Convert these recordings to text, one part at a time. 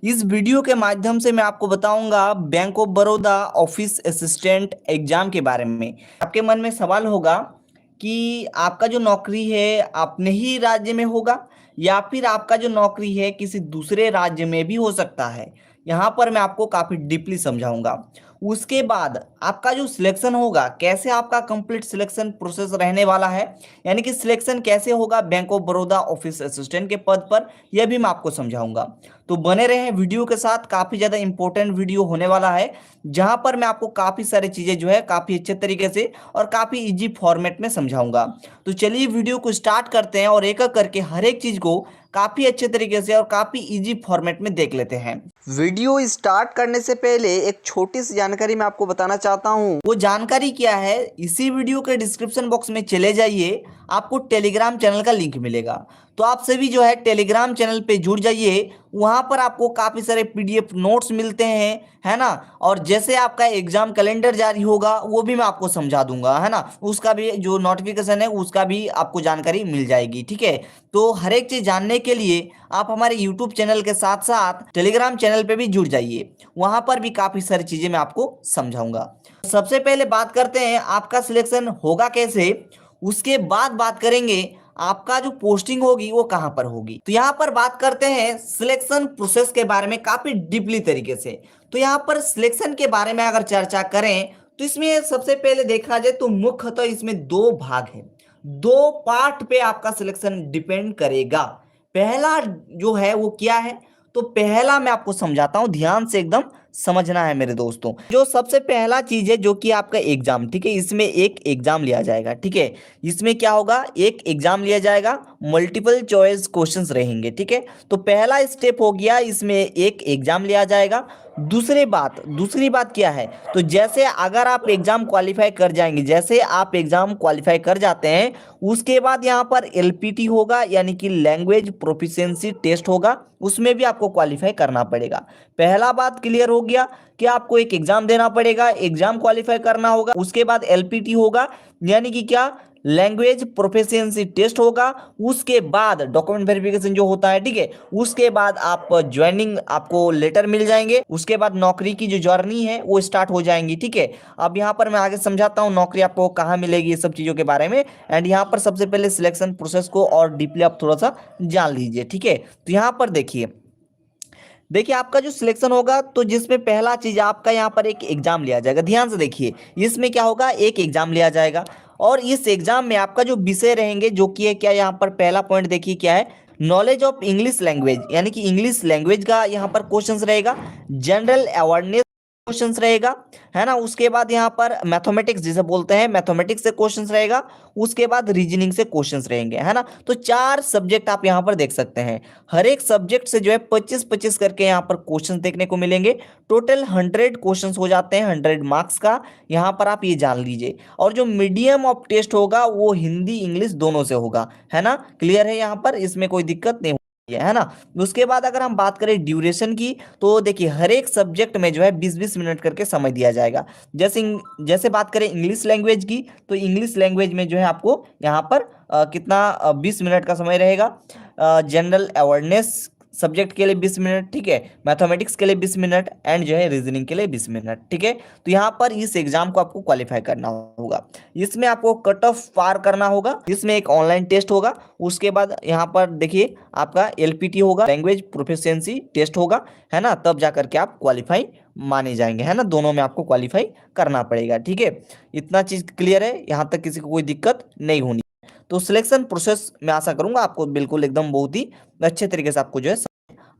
इस वीडियो के माध्यम से मैं आपको बताऊंगा bank of Baroda office assistant exam के बारे में। आपके मन में सवाल होगा कि आपका जो नौकरी है अपने ही राज्य में होगा या फिर आपका जो नौकरी है किसी दूसरे राज्य में भी हो सकता है। यहाँ पर मैं आपको काफी डीपली समझाऊंगा। उसके बाद आपका जो सिलेक्शन होगा, कैसे आपका कंप्लीट सिलेक्शन प्रोसेस रहने वाला है, यानी कि सिलेक्शन कैसे होगा bank of Baroda office assistant के पद पर, यह भी मैं आपको समझाऊंगा। तो बने रहे वीडियो के साथ, काफी ज्यादा इंपॉर्टेंट वीडियो होने वाला है जहां पर मैं आपको काफी सारी चीजें जो है काफी अच्छे तरीके से और काफी इजी फॉर्मेट में समझाऊंगा। तो चलिए वीडियो को स्टार्ट करते हैं और एक एक करके हर एक चीज को काफी अच्छे तरीके से और काफी इजी फॉर्मेट में देख लेते हैं। वीडियो स्टार्ट करने से पहले एक छोटी सी जानकारी मैं आपको बताना चाहता हूँ। वो जानकारी क्या है, इसी वीडियो के डिस्क्रिप्शन बॉक्स में चले जाइए, आपको टेलीग्राम चैनल का लिंक मिलेगा। तो आप सभी जो है टेलीग्राम चैनल पे जुड़ जाइए, वहां पर आपको काफी सारे पीडीएफ नोट्स मिलते हैं, है ना। और जैसे आपका एग्जाम कैलेंडर जारी होगा वो भी मैं आपको समझा दूंगा, है ना। उसका भी जो नोटिफिकेशन है उसका भी आपको जानकारी मिल जाएगी, ठीक है। तो हर एक चीज जानने के लिए आप हमारे यूट्यूब चैनल के साथ साथ टेलीग्राम चैनल पे भी जुड़ जाइए, वहां पर भी काफी सारी चीजें मैं आपको समझाऊंगा। सबसे पहले बात करते हैं आपका सिलेक्शन होगा कैसे, उसके बाद बात करेंगे आपका जो पोस्टिंग होगी वो कहां पर होगी। तो यहाँ पर बात करते हैं सिलेक्शन प्रोसेस के बारे में काफी डीपली तरीके से। तो यहाँ पर सिलेक्शन के बारे में अगर चर्चा करें तो इसमें सबसे पहले देखा जाए तो मुख्यतः इसमें दो भाग है, दो पार्ट पे आपका सिलेक्शन डिपेंड करेगा। पहला जो है वो क्या है, तो पहला मैं आपको समझाता हूं, ध्यान से एकदम समझना है मेरे दोस्तों। जो सबसे पहला चीज है जो कि आपका एग्जाम, ठीक है, इसमें एक एग्जाम लिया जाएगा, ठीक है। इसमें क्या होगा, एक एग्जाम लिया जाएगा, मल्टीपल चॉइस क्वेश्चंस रहेंगे, ठीक है। तो पहला स्टेप हो गया, इसमें एक एग्जाम लिया जाएगा। दूसरी बात क्या है, तो जैसे अगर आप एग्जाम क्वालिफाई कर जाएंगे, जैसे आप एग्जाम क्वालिफाई कर जाते हैं, उसके बाद यहाँ पर एलपीटी होगा, यानी कि लैंग्वेज प्रोफिशिएंसी टेस्ट होगा, उसमें भी आपको क्वालिफाई करना पड़ेगा। पहला बात क्लियर हो गया कि आपको एक एग्जाम देना पड़ेगा, एग्जाम क्वालिफाई करना होगा, उसके बाद एलपीटी होगा, यानी कि क्या, लैंग्वेज प्रोफिशिएंसी टेस्ट होगा। उसके बाद डॉक्यूमेंट वेरिफिकेशन जो होता है, ठीक है, उसके बाद आप ज्वाइनिंग, आपको लेटर मिल जाएंगे, उसके बाद नौकरी की जो जर्नी है वो स्टार्ट हो जाएंगी, ठीक है। अब यहाँ पर मैं आगे समझाता हूँ नौकरी आपको कहाँ मिलेगी, ये सब चीजों के बारे में। एंड यहाँ पर सबसे पहले सिलेक्शन प्रोसेस को और डीपली आप थोड़ा सा जान लीजिए, ठीक है। तो यहाँ पर देखिए आपका जो सिलेक्शन होगा, तो जिसमें पहला चीज आपका यहाँ पर एक एग्जाम लिया जाएगा। ध्यान से देखिए, इसमें क्या होगा, एक एग्जाम लिया जाएगा और इस एग्जाम में आपका जो विषय रहेंगे जो कि है क्या, यहाँ पर पहला पॉइंट देखिए क्या है, नॉलेज ऑफ इंग्लिश लैंग्वेज, यानी कि इंग्लिश लैंग्वेज का यहाँ पर क्वेश्चंस रहेगा। जनरल अवेयरनेस क्वेश्चंस रहेगा, है ना। उसके बाद यहाँ पर मैथमेटिक्स जिसे बोलते हैं, मैथमेटिक्स से क्वेश्चंस रहेगा। उसके बाद रीजनिंग से क्वेश्चंस रहेंगे, है ना। तो चार सब्जेक्ट आप यहाँ पर देख सकते हैं। हर एक सब्जेक्ट से जो है 25-25 करके यहाँ पर क्वेश्चंस देखने को मिलेंगे। टोटल 100 क्वेश्चंस हो जाते हैं, 100 मार्क्स का, यहाँ पर आप ये जान लीजिए। और जो मीडियम ऑफ टेस्ट होगा वो हिंदी इंग्लिश दोनों से होगा, है ना। क्लियर है, यहाँ पर इसमें कोई दिक्कत नहीं है ना। उसके बाद अगर हम बात करें ड्यूरेशन की, तो देखिए हर एक सब्जेक्ट में जो है 20-20 मिनट करके समय दिया जाएगा। जैसे बात करें इंग्लिश लैंग्वेज की, तो इंग्लिश लैंग्वेज में जो है आपको यहाँ पर कितना 20 मिनट का समय रहेगा। जनरल अवेयरनेस सब्जेक्ट के लिए 20 मिनट, ठीक है, मैथमेटिक्स के लिए 20 मिनट एंड जो है रीजनिंग के लिए 20 मिनट, ठीक है। तो यहाँ पर इस एग्जाम को आपको क्वालिफाई करना होगा। इसमें आपको कट ऑफ पार करना होगा, इसमें एक ऑनलाइन टेस्ट होगा। उसके बाद यहाँ पर देखिए आपका एलपीटी होगा, लैंग्वेज प्रोफिशिएंसी टेस्ट होगा, है ना। तब जाकर के आप क्वालिफाई माने जाएंगे, है ना। दोनों में आपको क्वालिफाई करना पड़ेगा, ठीक है। इतना चीज क्लियर है, यहाँ तक किसी को कोई दिक्कत नहीं होनी। तो सिलेक्शन प्रोसेस मैं आशा करूंगा आपको बिल्कुल एकदम बहुत ही अच्छे तरीके से आपको जो है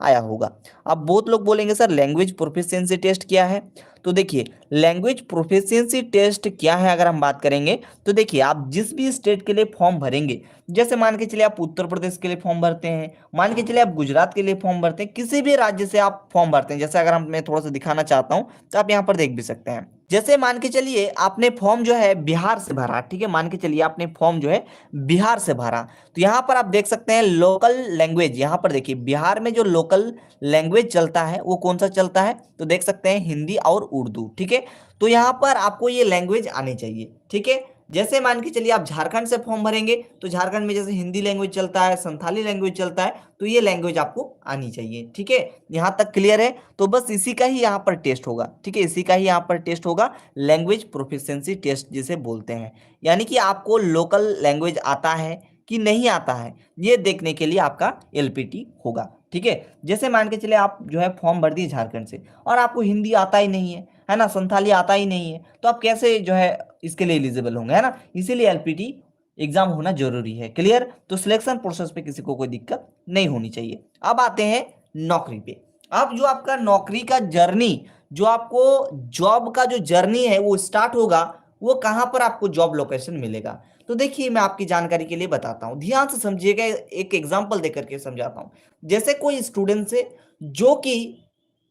आया होगा। अब बहुत लोग बोलेंगे सर लैंग्वेज प्रोफिशिएंसी टेस्ट क्या है। तो देखिए लैंग्वेज प्रोफिशिएंसी टेस्ट क्या है, अगर हम बात करेंगे तो देखिए आप जिस भी स्टेट के लिए फॉर्म भरेंगे, जैसे मान के चलिए आप उत्तर प्रदेश के लिए फॉर्म भरते हैं, मान के चलिए आप गुजरात के लिए फॉर्म भरते हैं, किसी भी राज्य से आप फॉर्म भरते हैं, जैसे अगर हम मैं थोड़ा सा दिखाना चाहता हूँ तो आप यहाँ पर देख भी सकते हैं। जैसे मान के चलिए आपने फॉर्म जो है बिहार से भरा, ठीक है, मान के चलिए आपने फॉर्म जो है बिहार से भरा, तो यहाँ पर आप देख सकते हैं लोकल लैंग्वेज, यहाँ पर देखिए बिहार में जो लोकल लैंग्वेज चलता है वो कौन सा चलता है, तो देख सकते हैं हिंदी और उर्दू, ठीक है। तो यहाँ पर आपको ये लैंग्वेज आनी चाहिए, ठीक है। जैसे मान के चलिए आप झारखंड से फॉर्म भरेंगे तो झारखंड में जैसे हिंदी लैंग्वेज चलता है, संथाली लैंग्वेज चलता है, तो ये लैंग्वेज आपको आनी चाहिए। ठीक है, यहाँ तक क्लियर है। तो बस इसी का ही यहाँ पर टेस्ट होगा। ठीक है, इसी का ही यहाँ पर टेस्ट होगा, लैंग्वेज प्रोफिशिएंसी टेस्ट जिसे बोलते हैं। यानी कि आपको लोकल लैंग्वेज आता है कि नहीं आता है, ये देखने के लिए आपका एलपीटी होगा। ठीक है, जैसे मान के चले आप जो है फॉर्म भर दिए झारखंड से और आपको हिंदी आता ही नहीं है ना, संथाली आता ही नहीं है, तो आप कैसे जो है इसके लिए एलिजिबल होंगे, है ना। इसीलिए एलपीटी एग्जाम होना जरूरी है। क्लियर। तो सिलेक्शन प्रोसेस पे किसी को कोई दिक्कत नहीं होनी चाहिए। अब आते हैं नौकरी पे। अब जो आपका नौकरी का जर्नी, जो आपको जॉब का जो जर्नी है वो स्टार्ट होगा, वो कहां पर आपको जॉब लोकेशन मिलेगा। तो देखिए मैं आपकी जानकारी के लिए बताता हूं, ध्यान से समझिएगा, एक एग्जांपल देकर के समझाता हूं। जैसे कोई स्टूडेंट से जो कि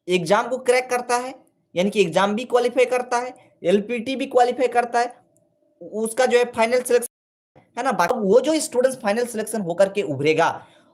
एग्जाम को क्रैक करता है, यानी कि एग्जाम भी क्वालिफाई करता है, एलपीटी भी क्वालिफाई करता है, उसका जो है फाइनल सिलेक्शन है ना, बाकी वो जो स्टूडेंट्स फाइनल सिलेक्शन होकर के उभरेगा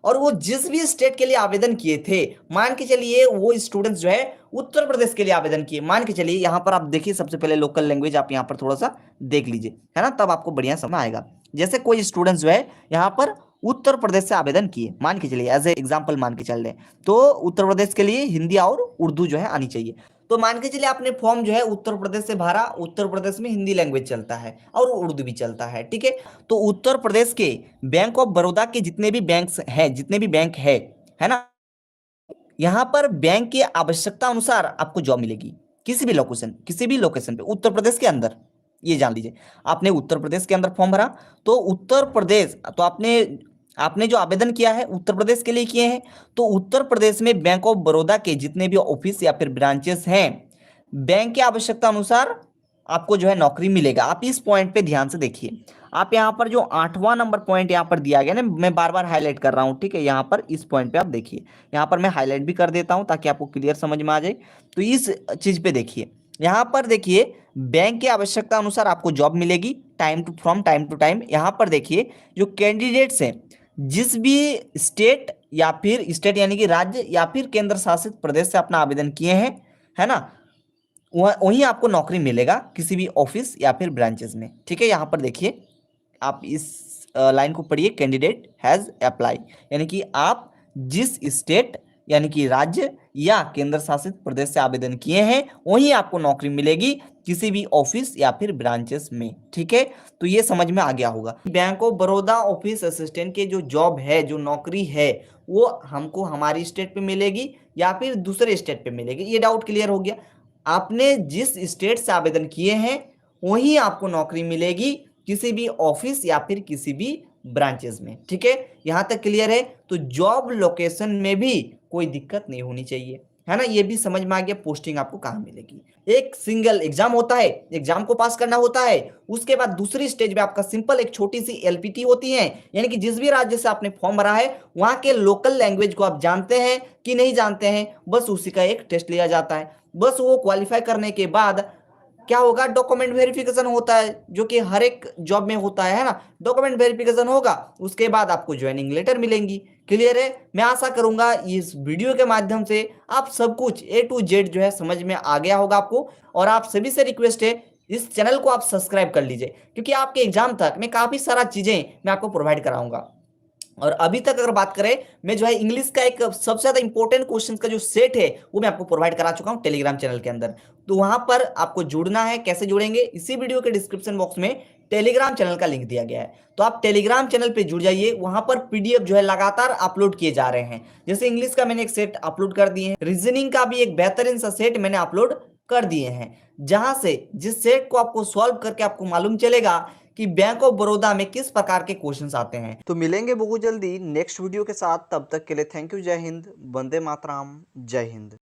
और वो जिस भी स्टेट के लिए आवेदन किए थे, मान के चलिए वो स्टूडेंट्स जो है उत्तर प्रदेश के लिए आवेदन किए, मान के चलिए यहां पर आप देखिए सबसे पहले लोकल लैंग्वेज आप यहां पर थोड़ा सा देख लीजिए, है ना, तब आपको बढ़िया समझ आएगा। जैसे कोई स्टूडेंट्स जो है यहां पर उत्तर प्रदेश से आवेदन किए, मान के चलिए एज ए एग्जाम्पल मान के चल रहे हैं, तो उत्तर प्रदेश के लिए हिंदी और उर्दू जो है आनी चाहिए। तो मान के चलिए आपने फॉर्म जो है उत्तर प्रदेश से भरा, उत्तर प्रदेश में हिंदी लैंग्वेज चलता है और उर्दू भी चलता है। ठीक है, तो उत्तर प्रदेश के बैंक ऑफ बड़ौदा के जितने भी बैंक्स हैं, जितने भी बैंक है ना, यहाँ पर बैंक की आवश्यकता अनुसार आपको जॉब मिलेगी किसी भी लोकेशन पे उत्तर प्रदेश के अंदर। ये जान लीजिए, आपने उत्तर प्रदेश के अंदर फॉर्म भरा तो उत्तर प्रदेश, तो आपने आपने जो आवेदन किया है उत्तर प्रदेश के लिए किए हैं, तो उत्तर प्रदेश में बैंक ऑफ बड़ौदा के जितने भी ऑफिस या फिर ब्रांचेस हैं, बैंक की आवश्यकता अनुसार आपको जो है नौकरी मिलेगा। आप इस पॉइंट पे ध्यान से देखिए। आप यहाँ पर जो 8वां नंबर पॉइंट यहाँ पर दिया गया ना, मैं बार बार हाईलाइट कर रहा हूँ। ठीक है, यहाँ पर इस पॉइंट पे आप देखिए, यहाँ पर मैं हाईलाइट भी कर देता हूँ ताकि आपको क्लियर समझ में आ जाए। तो इस चीज पे देखिए, यहाँ पर देखिए बैंक की आवश्यकता अनुसार आपको जॉब मिलेगी फ्रॉम टाइम टू टाइम। यहाँ पर देखिए जो कैंडिडेट्स हैं, जिस भी स्टेट यानी कि राज्य या फिर केंद्र शासित प्रदेश से अपना आवेदन किए हैं, है ना, वहीं आपको नौकरी मिलेगा किसी भी ऑफिस या फिर ब्रांचेस में। ठीक है, यहाँ पर देखिए आप इस लाइन को पढ़िए, कैंडिडेट हैज अप्लाई, यानी कि आप जिस स्टेट यानी कि राज्य या केंद्र शासित प्रदेश से आवेदन किए हैं वहीं आपको नौकरी मिलेगी किसी भी ऑफिस या फिर ब्रांचेस में। ठीक है, तो ये समझ में आ गया होगा। Bank of Baroda office assistant के जो जॉब है, जो नौकरी है, वो हमको हमारी स्टेट पे मिलेगी या फिर दूसरे स्टेट पे मिलेगी, ये डाउट क्लियर हो गया। आपने जिस स्टेट से आवेदन किए हैं वहीं आपको नौकरी मिलेगी किसी भी ऑफिस या फिर किसी भी ब्रांचेस में। ठीक है, यहां तक क्लियर है। तो जॉब लोकेशन में भी कोई दिक्कत नहीं होनी चाहिए, है ना, ये भी समझ में आ गया पोस्टिंग आपको कहां मिलेगी। एक सिंगल एग्जाम होता है, एग्जाम को पास करना होता है, उसके बाद दूसरी स्टेज में आपका सिंपल एक छोटी सी एलपीटी होती है, यानी कि जिस भी राज्य से आपने फॉर्म भरा है वहां के लोकल लैंग्वेज को आप जानते हैं कि नहीं जानते हैं, बस उसी का एक टेस्ट लिया जाता है। बस वो क्वालिफाई करने के बाद क्या होगा, डॉक्यूमेंट वेरिफिकेशन होता है, जो कि हर एक जॉब में होता है ना, डॉक्यूमेंट वेरिफिकेशन होगा, उसके बाद आपको ज्वाइनिंग लेटर मिलेंगी। क्लियर है। मैं आशा करूंगा इस वीडियो के माध्यम से आप सब कुछ A to Z जो है समझ में आ गया होगा आपको। और आप सभी से रिक्वेस्ट है, इस चैनल को आप सब्सक्राइब कर लीजिए, क्योंकि आपके एग्जाम तक मैं काफी सारा चीजें मैं आपको प्रोवाइड कराऊंगा। और अभी तक अगर बात करें, मैं जो है इंग्लिश का एक सबसे ज्यादा इंपॉर्टेंट क्वेश्चन का जो सेट है वो मैं आपको प्रोवाइड करा चुका हूं टेलीग्राम चैनल के अंदर। तो वहां पर आपको जुड़ना है, कैसे जुड़ेंगे, इसी वीडियो के डिस्क्रिप्शन बॉक्स में टेलीग्राम चैनल का लिंक दिया गया है, तो आप टेलीग्राम चैनल पे जुड़ जाइए। वहां पर पीडीएफ जो है लगातार अपलोड किए जा रहे हैं। जैसे इंग्लिश का मैंने एक सेट अपलोड कर दिए हैं, रीजनिंग का भी एक बेहतरीन सा सेट मैंने अपलोड कर दिए हैं, जहां से जिस सेट को आपको सॉल्व करके आपको मालूम चलेगा कि बैंक ऑफ बड़ौदा में किस प्रकार के क्वेश्चंस आते हैं। तो मिलेंगे बहुत जल्दी नेक्स्ट वीडियो के साथ, तब तक के लिए थैंक यू, जय हिंद, वंदे मातरम, जय हिंद।